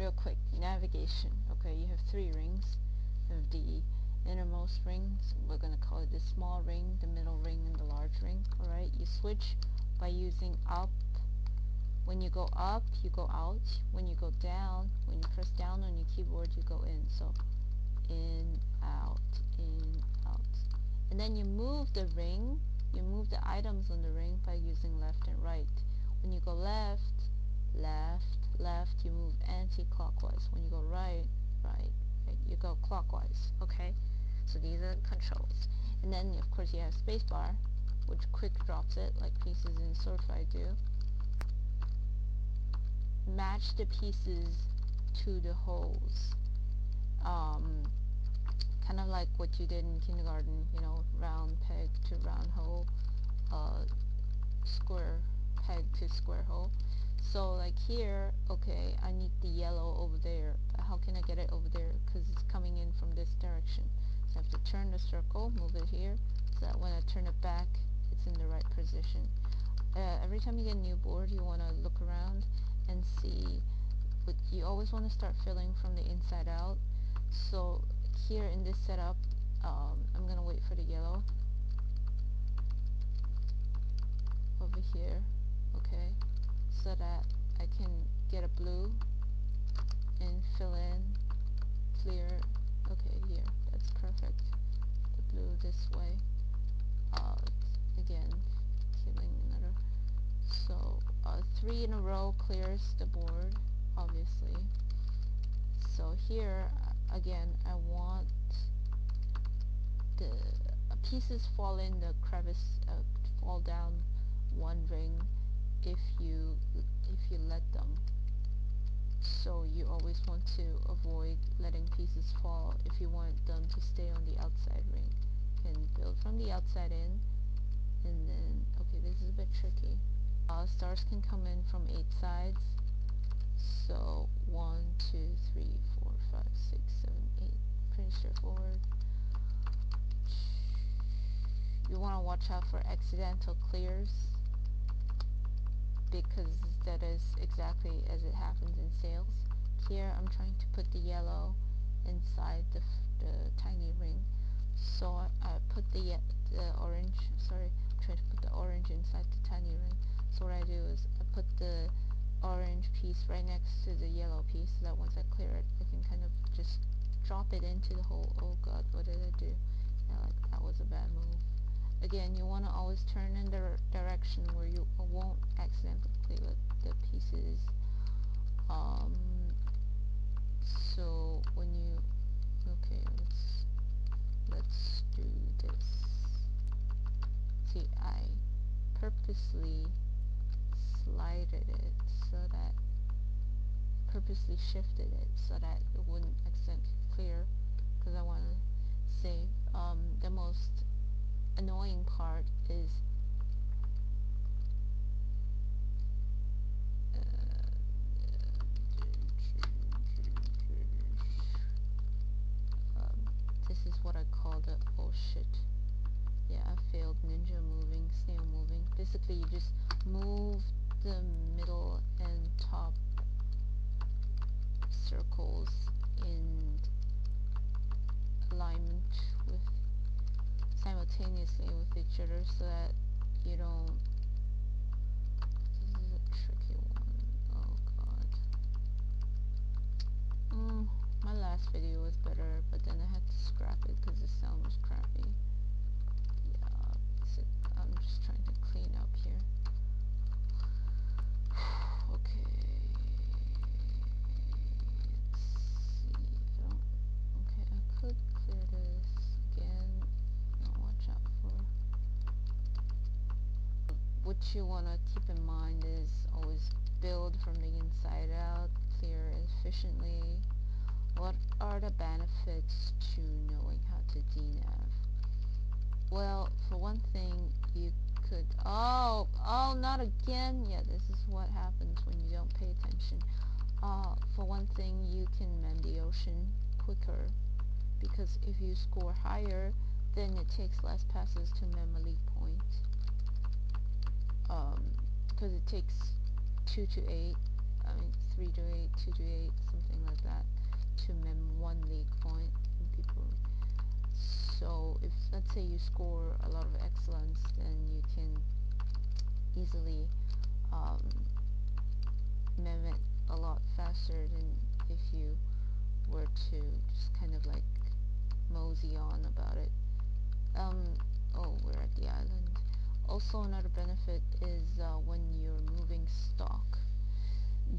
real quick, navigation. Okay, you have 3 rings. You have the innermost rings, we're going to call it the small ring, the middle ring, and the large ring. Alright, you switch by using up. When you go up, you go out. When you go down, when you press down on your keyboard, you go in. So in, out, and then you move the ring, you move the items on the ring by using left and right. When you go left, you move anti-clockwise. When you go right, you go clockwise. Okay, so these are the controls. And then of course you have spacebar, which quick drops it like pieces in Surfai do. Match the pieces to the holes. Kind of like what you did in kindergarten, you know, round peg to round hole, square peg to square hole. So like here, okay, I need the yellow over there. How can I get it over there? Because it's coming in from this direction. So I have to turn the circle, move it here, so that when I turn it back, it's in the right position. Every time you get a new board, you want to look around and see. But you always want to start filling from the inside out. So here in this setup, I'm gonna wait for the yellow over here, okay, so that I can get a blue and fill in, clear. Okay, here, that's perfect. The blue this way. Again, killing another. So 3 in a row clears the board, obviously. So here again, I want the pieces fall in the crevice, fall down one ring if you let them. So you always want to avoid letting pieces fall if you want them to stay on the outside ring. You can build from the outside in, and then, okay, this is a bit tricky. Stars can come in from 8 sides. So 1, 2, 3, 4, 5, 6, 7, 8. Pretty straightforward. You want to watch out for accidental clears, because that is exactly as it happens in sales. Here I'm trying to put the yellow inside the tiny ring, so I put the orange, sorry, I'm trying to put the orange inside the tiny ring. So what I do is I put the orange piece right next to the yellow piece, so that once I clear it, I can kind of just drop it into the hole. Oh god, what did I do? Yeah, like that was a bad move. Again, you want to always turn in the direction where you won't accidentally let the pieces. So when you, okay, let's do this. See, I purposely slided it so that, purposely shifted it so that it wouldn't accidentally clear, because I want to save. The most annoying part is this is what I call the oh shit. Yeah, I failed ninja moving, snail moving. Basically, you just move the middle and top circles in alignment with simultaneously with each other, so that you don't. This is a tricky one. Oh god. My last video was better, but then I had to scrap it because the sound was crappy. Yeah, so I'm just trying to clean up here. Okay. Let's see. Okay, I could clear this again. Watch out for. What you want to keep in mind is always build from the inside out, clear efficiently. What are the benefits to knowing how to DNAV? Well, for one thing, you could, oh, not again. Yeah, this is what happens when you don't pay attention. For one thing, you can mend the ocean quicker, because if you score higher, then it takes less passes to mem a league point. Because it takes 2 to 8, I mean 3 to 8, 2 to 8, something to mem one league point. People. So if let's say you score a lot of excellence, then you can easily um, mem it a lot faster than if you were to just kind of like mosey on about it. Um, oh, we're at the island. Also, another benefit is when you're moving stock.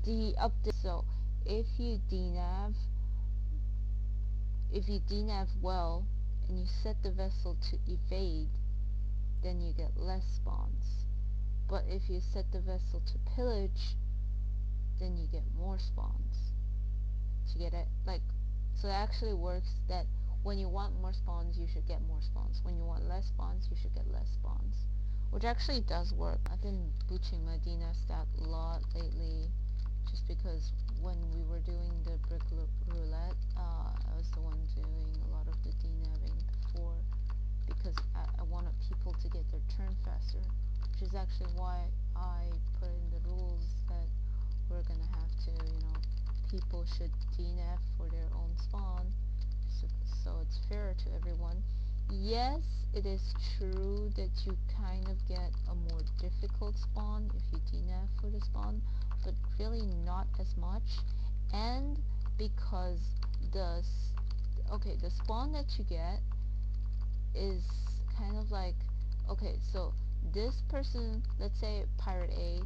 The update. So, if you denav, if you denav well, and you set the vessel to evade, then you get less spawns. But if you set the vessel to pillage, then you get more spawns. To get it, like, so it actually works that when you want more spawns, you should get more spawns. When you want less spawns, you should get less spawns. Which actually does work. I've been booching my DNF stat a lot lately, just because when we were doing the brick roulette, I was the one doing a lot of the DNFing before, because I wanted people to get their turn faster, which is actually why I put in the rules that we're gonna have to, people should DNF for their own spawn, so it's fair to everyone. Yes, it is true that you kind of get a more difficult spawn if you DNF for the spawn, but really not as much. And because the the spawn that you get is kind of like, okay, so this person, let's say Pirate A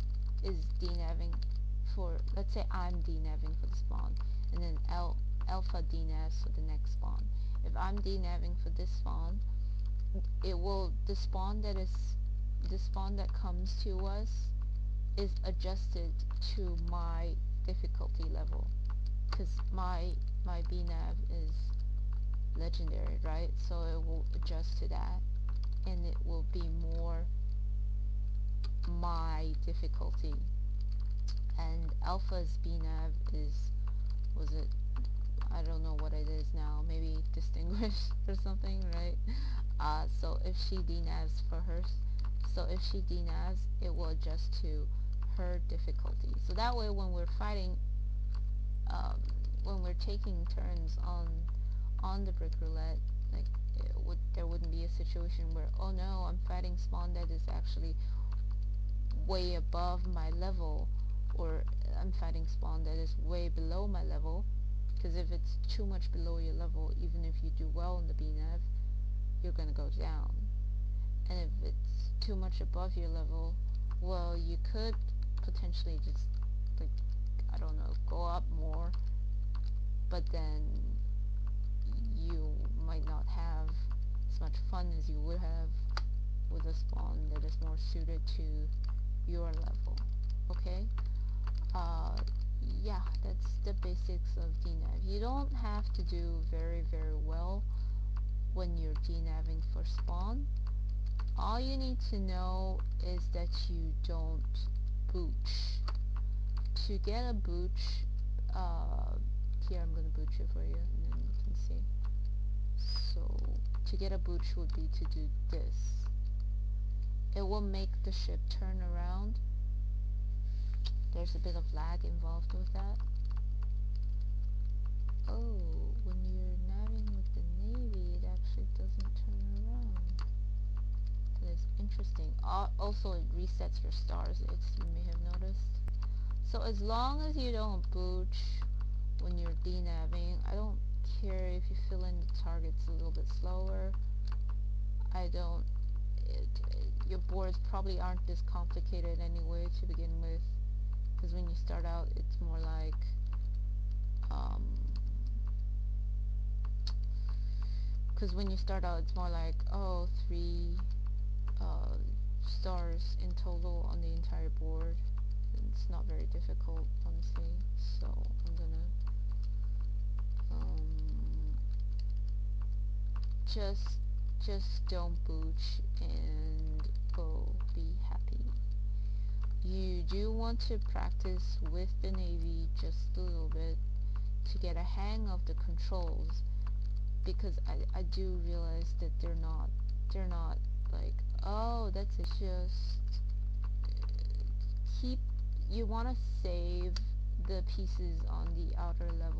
is DNAVing for, let's say I'm DNAVing for the spawn, and then Alpha DNAVs for the next spawn. If I'm DNAVing for this spawn, it will, the spawn that comes to us is adjusted to my difficulty level, because my BNAV is legendary, right? So it will adjust to that, and it will be more my difficulty. And Alpha's BNAV is, was it, I don't know what it is now, maybe distinguished or something, right? So if she DNAVs for hers, so if she DNAVs, it will adjust to her difficulty. So that way when we're fighting, when we're taking turns on the brick roulette, like, there wouldn't be a situation where, oh no, I'm fighting spawn that is actually way above my level, or I'm fighting spawn that is way below my level, because if it's too much below your level, even if you do well in the BNAV, you're gonna go down. And if it's too much above your level, well, you could potentially just, like, I don't know, go up more, but then you might not have as much fun as you would have with a spawn that is more suited to your level. Okay? Yeah, that's the basics of DNAV. You don't have to do very, very well when you're DNAVing for spawn. All you need to know is that you don't booch. To get a booch, here I'm gonna booch it for you, and then you can see. So, to get a booch would be to do this. It will make the ship turn around. There's a bit of lag involved with that. Oh, when you're navving with the Navy, it actually doesn't turn around. That is interesting. Also, it resets your stars, you may have noticed. So as long as you don't booch when you're DNAVing, I don't care if you fill in the targets a little bit slower. I don't, your boards probably aren't this complicated anyway to begin with, because when you start out, it's more like, oh, 3 stars in total on the entire board. It's not very difficult, honestly, so I'm gonna just don't booch and go be happy. You do want to practice with the Navy just a little bit to get a hang of the controls, because I do realize that they're not like, oh, that's it. Just keep, you want to save the pieces on the outer level